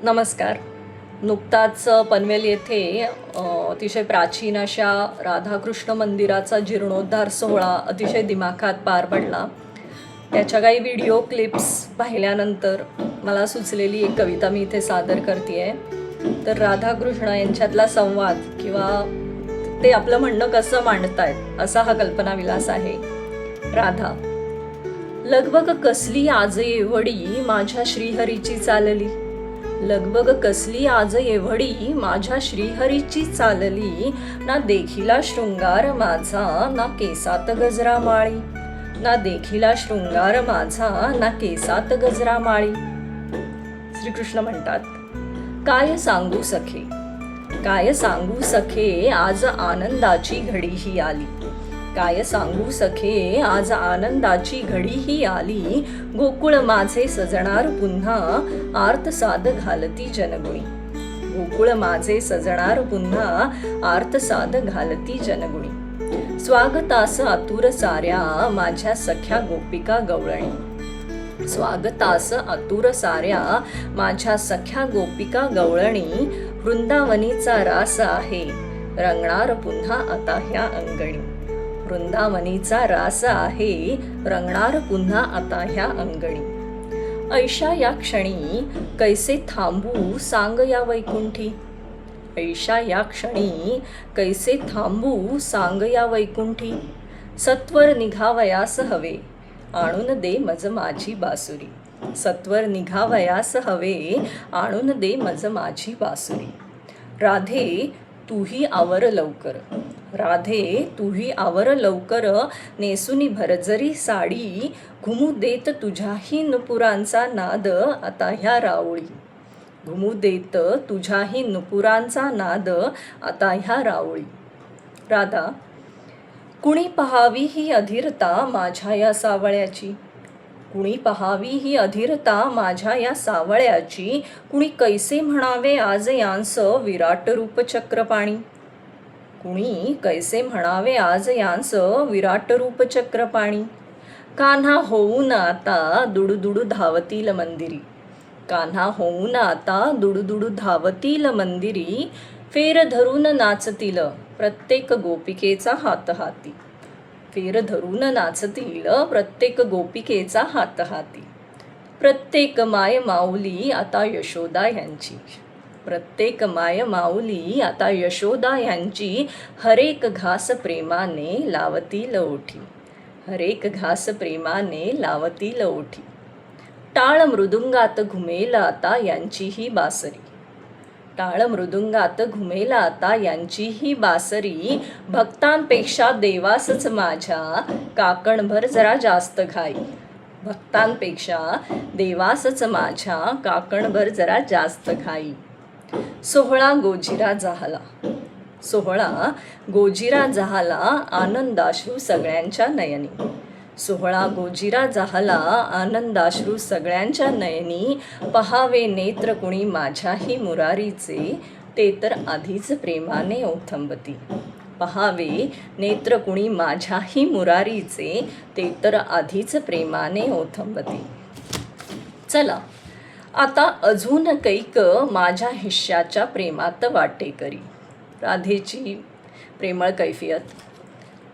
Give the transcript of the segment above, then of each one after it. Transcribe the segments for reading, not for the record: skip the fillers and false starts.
नमस्कार. नुकताच पनवेल येथे अतिशय प्राचीन अशा राधाकृष्ण मंदिराचा जीर्णोद्धार सोहळा अतिशय दिमाखात पार पडला. त्याच्या काही व्हिडिओ क्लिप्स पाहिल्यानंतर मला सुचलेली एक कविता मी इथे सादर करते आहे. तर राधाकृष्ण यांच्यातला संवाद किंवा ते आपलं म्हणणं कसं मांडतायत असा हा कल्पनाविलास आहे. राधा, लगबग कसली आज एवढी माझ्या श्रीहरीची चालली, लगबग कसली आज एवढी माझ्या श्रीहरीची चालली, ना देखिला शृंगार माझा ना केसात गजरा माळी, ना देखिला शृंगार माझा ना केसात गजरा माळी. श्रीकृष्ण म्हणतात, काय सांगू सखे, काय सांगू सखे आज आनंदाची घडी ही आली, काय सांगू सखे आज आनंदाची घडी ही आली, गोकुळ माझे सजणार पुन्हा आर्त साद घालती जनगुणी, गोकुळ माझे सजणार पुन्हा आर्त साद घालती जनगुणी. स्वागतास आतुर साऱ्या माझ्या सख्या गोपिका गवळणी, स्वागतास आतुर साऱ्या माझ्या सख्या गोपिका गवळणी, वृंदावनीचा रास आहे रंगणार पुन्हा आता ह्या अंगणी, वृंदावनीचा रास आहे रंगणार पुन्हा आता ह्या अंगणी. ऐशा या क्षणी कैसे थांबू सांग या वैकुंठी, ऐशा या क्षणी कैसे थांबू सांग या वैकुंठी, सत्वर निघावयास हवे आणून दे मज माझी बासुरी, सत्वर निघावयास हवे आणून दे मज माझी बासुरी. राधे तूही आवर लवकर, राधे तूही आवर लवकर, नेसुनी भरजरी साडी, घुमू देत तुझ्याही नुपुरांचा नाद आता ह्या राऊळी, घुमू देत तुझ्याही नुपुरांचा नाद आता ह्या राऊळी. राधा, कुणी पहावी ही अधीरता माझ्या या सावळ्याची, कुणी पहावी ही अधीरता माझ्या या सावळ्याची, कुणी कैसे म्हणावे आज यांस विराट रूप चक्रपाणी, कुणी कैसे म्हणावे आज यांस विराट रूप चक्रपाणी. कान्हा होऊन आता दुडुदुडू धावतील मंदिरी, कान्हा होऊन आता दुडुदुडू धावतील मंदिरी, फेर धरून नाचतील प्रत्येक गोपिकेचा हात हाती, फेर धरून नाचतील प्रत्येक गोपिकेचा हात हाती. प्रत्येक माय माऊली आता यशोदा यांची, प्रत्येक माय माऊली आता यशोदा यांची, हरेक घास प्रेमाने लावतील ओठी, हरेक घास प्रेमाने लावतील ओठी. टाळ मृदुंगात घुमेल आता यांची ही बासरी, टाळ मृदुंगात घुमेल आता यांची ही बासरी, भक्तांपेक्षा देवासच माझ्या काकणभर जरा जास्त घाई, भक्तांपेक्षा देवासच माझ्या काकणभर जरा जास्त घाई. सोहळा गोजिरा जाहला, सोहळा गोजिरा जाहला आनंदाश्रू सगळ्यांच्या नयनी, सोहळा गोजिरा जाहला आनंदाश्रू सगळ्यांच्या नयनी, पहावे नेत्र कुणी माझ्याही मुरारीचे ते तर आधीच प्रेमाने ओथंबती, पहावे नेत्र कुणी माझ्याही मुरारीचे ते तर आधीच प्रेमाने ओथंबती. चला आता अजून कैक माझ्या हिश्श्याच्या प्रेमात वाटेकरी. राधेची प्रेमळ कैफियत.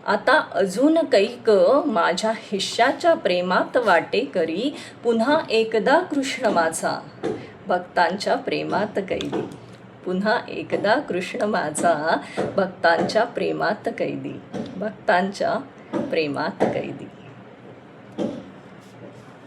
आता अजून कैक माझ्या हिश्श्याच्या प्रेमात वाटेकरी, पुन्हा एकदा कृष्ण माझा भक्तांच्या प्रेमात कैदी, पुन्हा एकदा कृष्ण माझा भक्तांच्या प्रेमात कैदी, भक्तांच्या प्रेमात कैदी.